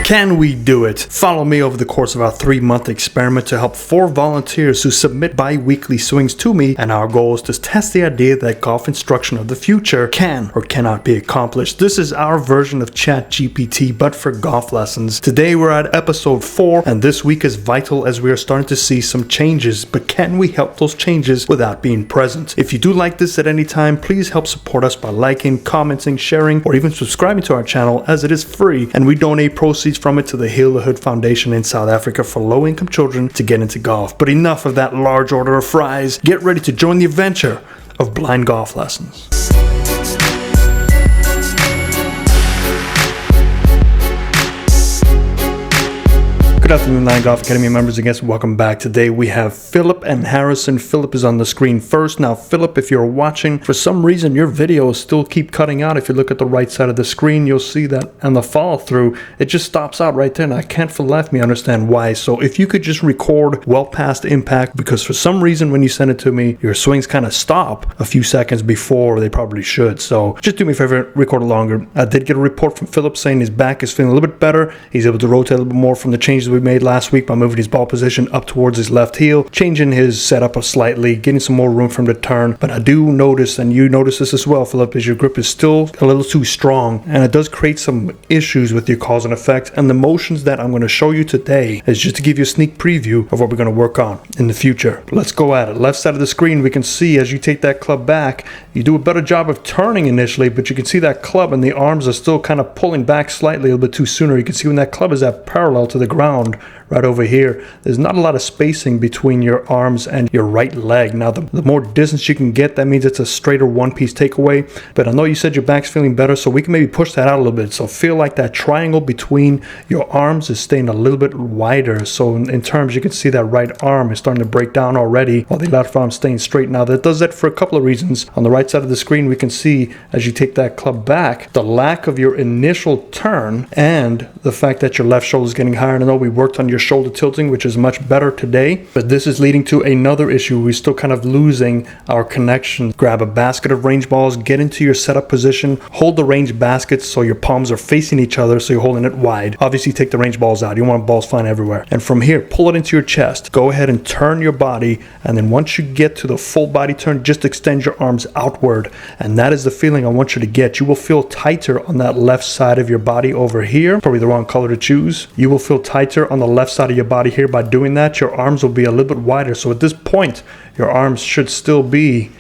Can we do it? Follow me over the course of our 3-month experiment to help 4 volunteers who submit bi-weekly swings to me, and our goal is to test the idea that golf instruction of the future can or cannot be accomplished. This is our version of ChatGPT, but for golf lessons. Today we're at episode 4, and this week is vital as we are starting to see some changes, but can we help those changes without being present? If you do like this at any time, please help support us by liking, commenting, sharing, or even subscribing to our channel, as it is free, and we donate proceeds from it to the Heal the Hood Foundation in South Africa for low-income children to get into golf. But enough of that large order of fries. Get ready to join the adventure of blind golf lessons. Good afternoon, Line Golf Academy members and guests. Welcome back. Today we have Philip and Harrison. Philip is on the screen first. Now, Philip, if you're watching, for some reason your videos still keep cutting out. If you look at the right side of the screen, you'll see that on the follow through, it just stops out right there, and I can't for the life of me understand why. So if you could just record well past impact, because for some reason when you send it to me, your swings kind of stop a few seconds before they probably should. So just do me a favor, record it longer. I did get a report from Philip saying his back is feeling a little bit better. He's able to rotate a little bit more from the changes we made last week by moving his ball position up towards his left heel, changing his setup slightly, getting some more room for him to turn. But I do notice, and you notice this as well, Philip, is your grip is still a little too strong, and it does create some issues with your cause and effect. And the motions that I'm going to show you today is just to give you a sneak preview of what we're going to work on in the future. Let's go at it. Left side of the screen, we can see as you take that club back, you do a better job of turning initially, but you can see that club and the arms are still kind of pulling back slightly a little bit too sooner. You can see when that club is at parallel to the ground, right over here, there's not a lot of spacing between your arms and your right leg. Now, the more distance you can get, that means it's a straighter one-piece takeaway. But I know you said your back's feeling better, so we can maybe push that out a little bit. So feel like that triangle between your arms is staying a little bit wider. So in terms, you can see that right arm is starting to break down already, while the left arm staying straight. Now, that does that for a couple of reasons. On the right side of the screen, we can see as you take that club back, the lack of your initial turn and the fact that your left shoulder is getting higher. And I know we worked on your shoulder tilting, which is much better today, but this is leading to another issue. We're still kind of losing our connection. Grab a basket of range balls, get into your setup position, hold the range baskets so your palms are facing each other, so you're holding it wide. Obviously, take the range balls out. You don't want balls flying everywhere. And from here, pull it into your chest. Go ahead and turn your body, and then once you get to the full body turn, just extend your arms outward. And that is the feeling I want you to get. You will feel tighter on that left side of your body over here. Probably the wrong color to choose. You will feel tighter on the left side of your body here. By doing that, your arms will be a little bit wider. So at this point, your arms should still be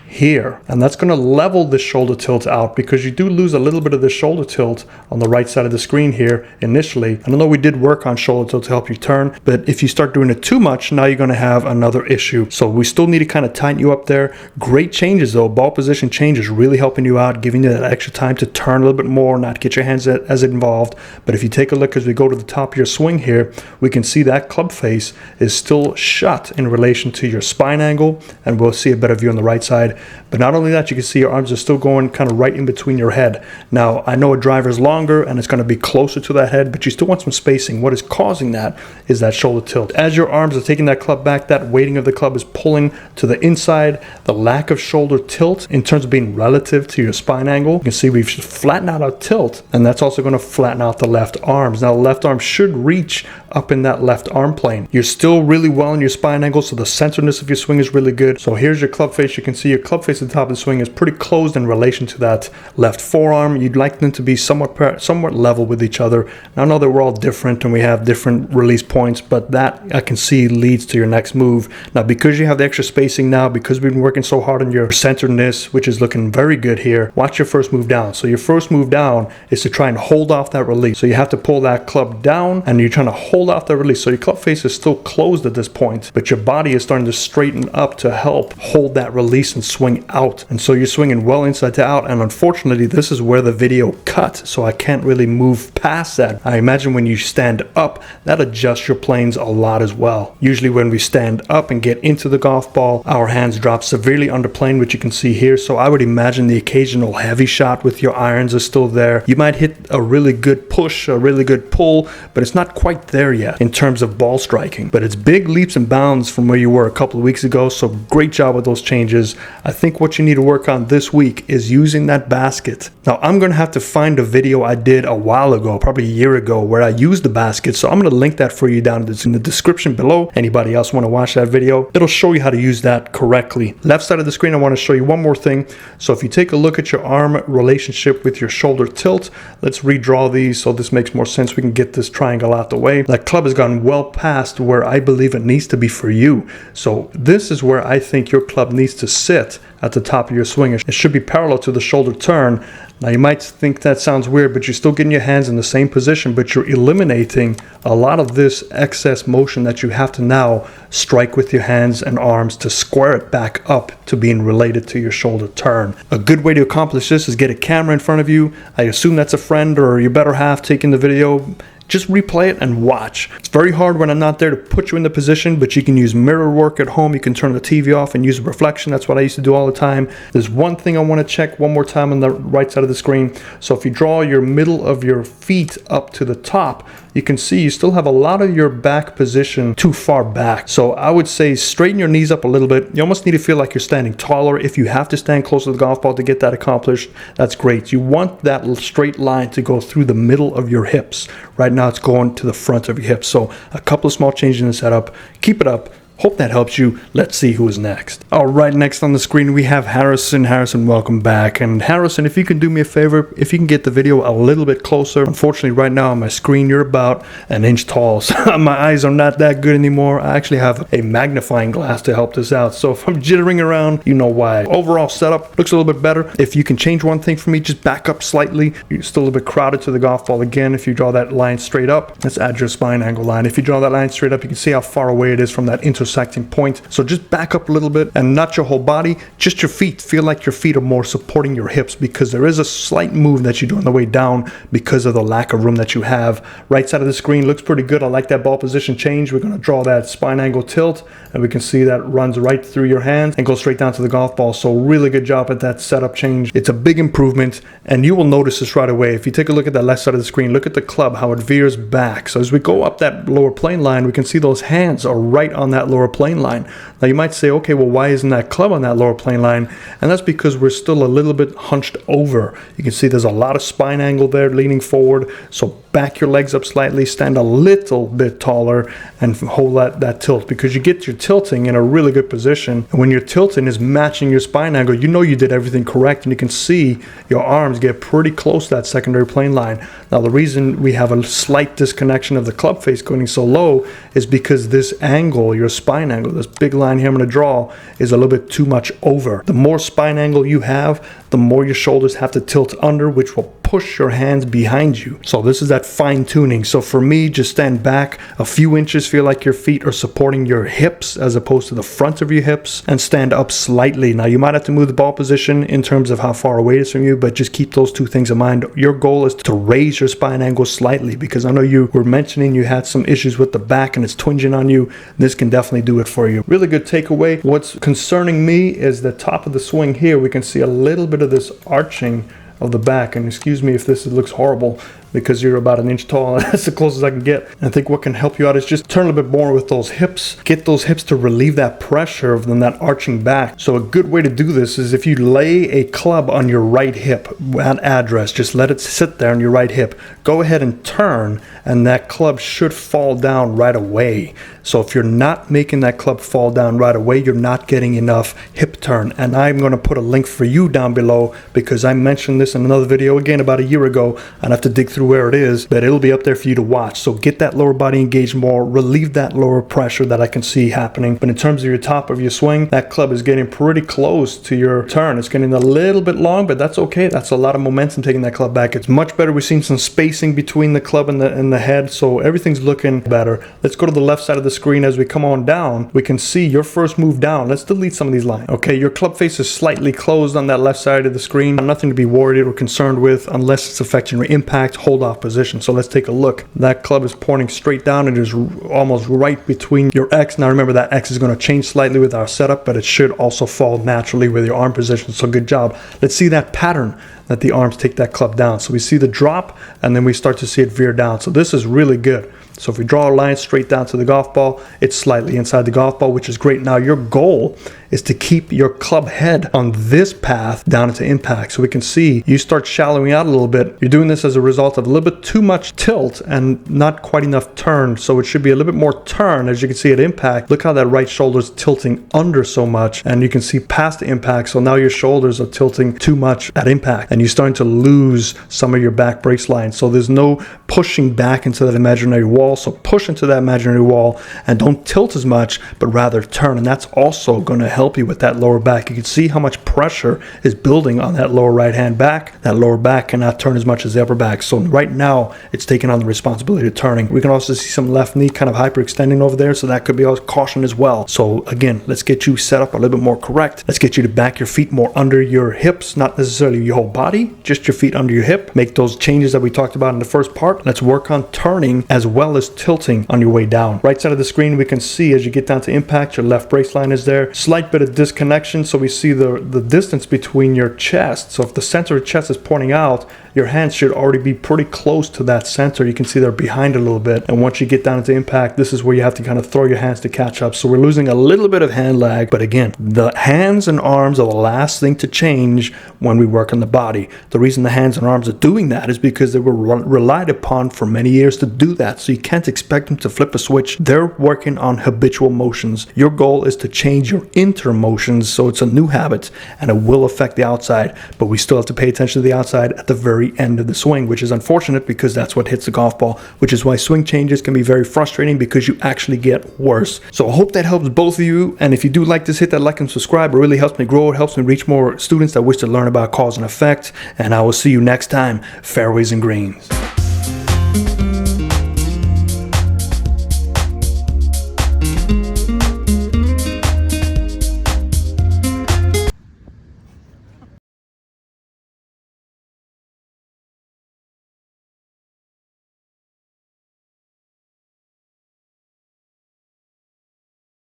here, and that's going to level the shoulder tilt out, because you do lose a little bit of the shoulder tilt on the right side of the screen here initially. And I know we did work on shoulder tilt to help you turn, but if you start doing it too much, now you're going to have another issue. So we still need to kind of tighten you up there. Great changes though. Ball position changes really helping you out, giving you that extra time to turn a little bit more, not get your hands as involved. But if you take a look as we go to the top of your swing here, we can see that club face is still shut in relation to your spine angle, and we'll see a better view on the right side. But not only that, you can see your arms are still going kind of right in between your head. Now, I know a driver is longer and it's going to be closer to that head, but you still want some spacing. What is causing that is that shoulder tilt. As your arms are taking that club back, that weighting of the club is pulling to the inside. The lack of shoulder tilt in terms of being relative to your spine angle, you can see we've flattened out our tilt, and that's also going to flatten out the left arms. Now, the left arm should reach up in that left arm plane. You're still really well in your spine angle, so the centeredness of your swing is really good. So here's your club face. You can see your club face at the top of the swing is pretty closed in relation to that left forearm. You'd like them to be somewhat level with each other. Now, I know that we're all different and we have different release points, but that I can see leads to your next move. Now, because you have the extra spacing now, because we've been working so hard on your centeredness, which is looking very good here, watch your first move down. So your first move down is to try and hold off that release. So you have to pull that club down and you're trying to hold off the release. So your club face is still closed at this point, but your body is starting to straighten up to help hold that release and swing out. And so you're swinging well inside to out, and unfortunately this is where the video cut, so I can't really move past that. I imagine when you stand up, that adjusts your planes a lot as well. Usually when we stand up and get into the golf ball, our hands drop severely under plane, which you can see here. So I would imagine the occasional heavy shot with your irons is still there. You might hit a really good push, a really good pull, but it's not quite there yet in terms of ball striking. But it's big leaps and bounds from where you were a couple of weeks ago, so great job with those changes. I think what you need to work on this week is using that basket. Now, I'm going to have to find a video I did a while ago, probably a year ago, where I used the basket. So I'm going to link that for you down in the description below. Anybody else want to watch that video? It'll show you how to use that correctly. Left side of the screen, I want to show you one more thing. So if you take a look at your arm relationship with your shoulder tilt, let's redraw these so this makes more sense. We can get this triangle out the way. That club has gone well past where I believe it needs to be for you. So this is where I think your club needs to sit at the top of your swing. It should be parallel to the shoulder turn. Now you might think that sounds weird, but you're still getting your hands in the same position, but you're eliminating a lot of this excess motion that you have to now strike with your hands and arms to square it back up to being related to your shoulder turn. A good way to accomplish this is get a camera in front of you. I assume that's a friend or your better half taking the video. Just replay it and watch. It's very hard when I'm not there to put you in the position, but you can use mirror work at home. You can turn the TV off and use a reflection. That's what I used to do all the time. There's one thing I want to check one more time on the right side of the screen. So if you draw your middle of your feet up to the top, you can see you still have a lot of your back position too far back. So I would say straighten your knees up a little bit. You almost need to feel like you're standing taller. If you have to stand close to the golf ball to get that accomplished, that's great. You want that straight line to go through the middle of your hips. Right now it's going to the front of your hips. So a couple of small changes in the setup. Keep it up. Hope that helps you. Let's see who is next. All right, next on the screen we have Harrison. Harrison, welcome back. And Harrison, if you can do me a favor, if you can get the video a little bit closer. Unfortunately, right now on my screen, you're about an inch tall. So my eyes are not that good anymore. I actually have a magnifying glass to help this out. So if I'm jittering around, you know why. Overall setup looks a little bit better. If you can change one thing for me, just back up slightly. You're still a little bit crowded to the golf ball. Again, if you draw that line straight up, let's add your spine angle line. If you draw that line straight up, you can see how far away it is from that intersecting point. So just back up a little bit, and not your whole body, just your feet. Feel like your feet are more supporting your hips, because there is a slight move that you do on the way down because of the lack of room that you have. Right side of the screen looks pretty good. I like that ball position change. We're going to draw that spine angle tilt, and we can see that runs right through your hands and goes straight down to the golf ball. So really good job at that setup change. It's a big improvement, and you will notice this right away. If you take a look at that left side of the screen, look at the club, how it veers back. So as we go up that lower plane line, we can see those hands are right on that lower plane line. Now you might say, okay, well, why isn't that club on that lower plane line? And that's because we're still a little bit hunched over. You can see there's a lot of spine angle there leaning forward. So back your legs up slightly, stand a little bit taller, and hold that tilt, because you get your tilting in a really good position. And when your tilting is matching your spine angle, you know you did everything correct, and you can see your arms get pretty close to that secondary plane line. Now the reason we have a slight disconnection of the club face going so low is because this angle, your spine angle, this big line here I'm going to draw, is a little bit too much over. The more spine angle you have, the more your shoulders have to tilt under, which will push your hands behind you. So this is that fine tuning. So for me, just stand back a few inches, feel like your feet are supporting your hips as opposed to the front of your hips, and stand up slightly. Now you might have to move the ball position in terms of how far away it is from you, but just keep those two things in mind. Your goal is to raise your spine angle slightly, because I know you were mentioning you had some issues with the back and it's twinging on you. This can definitely do it for you. Really good takeaway. What's concerning me is the top of the swing here. We can see a little bit of this arching of the back, and excuse me if this looks horrible, because you're about an inch tall. That's the closest I can get. And I think what can help you out is just turn a little bit more with those hips. Get those hips to relieve that pressure of them, that arching back. So a good way to do this is if you lay a club on your right hip at address, just let it sit there on your right hip. Go ahead and turn, and that club should fall down right away. So if you're not making that club fall down right away, you're not getting enough hip turn. And I'm going to put a link for you down below, because I mentioned this in another video again about a year ago. I'd have to dig through where it is, but it'll be up there for you to watch. So get that lower body engaged more, relieve that lower pressure that I can see happening. But in terms of your top of your swing, that club is getting pretty close to your turn. It's getting a little bit long, but that's okay. That's a lot of momentum taking that club back. It's much better. We've seen some spacing between the club and the head, so everything's looking better. Let's go to the left side of the screen. As we come on down, we can see your first move down. Let's delete some of these lines. Okay, your club face is slightly closed on that left side of the screen. Nothing to be worried or concerned with unless it's affecting your impact hold off position. So let's take a look. That club is pointing straight down. It is almost right between your X. Now remember, that X is going to change slightly with our setup, but it should also fall naturally with your arm position. So good job. Let's see that pattern that the arms take that club down. So we see the drop, and then we start to see it veer down. So this is really good. So if we draw a line straight down to the golf ball, it's slightly inside the golf ball, which is great. Now your goal is to keep your club head on this path down into impact. So we can see you start shallowing out a little bit. You're doing this as a result of a little bit too much tilt and not quite enough turn. So it should be a little bit more turn. As you can see at impact, look how that right shoulder is tilting under so much, and you can see past the impact. So now your shoulders are tilting too much at impact, and you're starting to lose some of your back brace line. So there's no pushing back into that imaginary wall. So push into that imaginary wall and don't tilt as much, but rather turn. And that's also going to help you with that lower back. You can see how much pressure is building on that lower right hand back. That lower back cannot turn as much as the upper back. So right now it's taking on the responsibility of turning. We can also see some left knee kind of hyperextending over there. So that could be a caution as well. So again, let's get you set up a little bit more correct. Let's get you to back your feet more under your hips, not necessarily your whole body, just your feet under your hip. Make those changes that we talked about in the first part. Let's work on turning as well as tilting on your way down. Right side of the screen, we can see as you get down to impact, your left brace line is there. Slight bit of disconnection, so we see the distance between your chest. So if the center of the chest is pointing out, your hands should already be pretty close to that center. You can see they're behind a little bit. And once you get down into impact, this is where you have to kind of throw your hands to catch up. So we're losing a little bit of hand lag. But again, the hands and arms are the last thing to change when we work on the body. The reason the hands and arms are doing that is because they were relied upon for many years to do that. So you can't expect them to flip a switch. They're working on habitual motions. Your goal is to change your inter motions, so it's a new habit and it will affect the outside, but we still have to pay attention to the outside at the very end of the swing, which is unfortunate because that's what hits the golf ball, which is why swing changes can be very frustrating because you actually get worse. So I hope that helps both of you, and if you do like this, hit that like and subscribe. It really helps me grow. It helps me reach more students that wish to learn about cause and effect, and I will see you next time. Fairways and greens.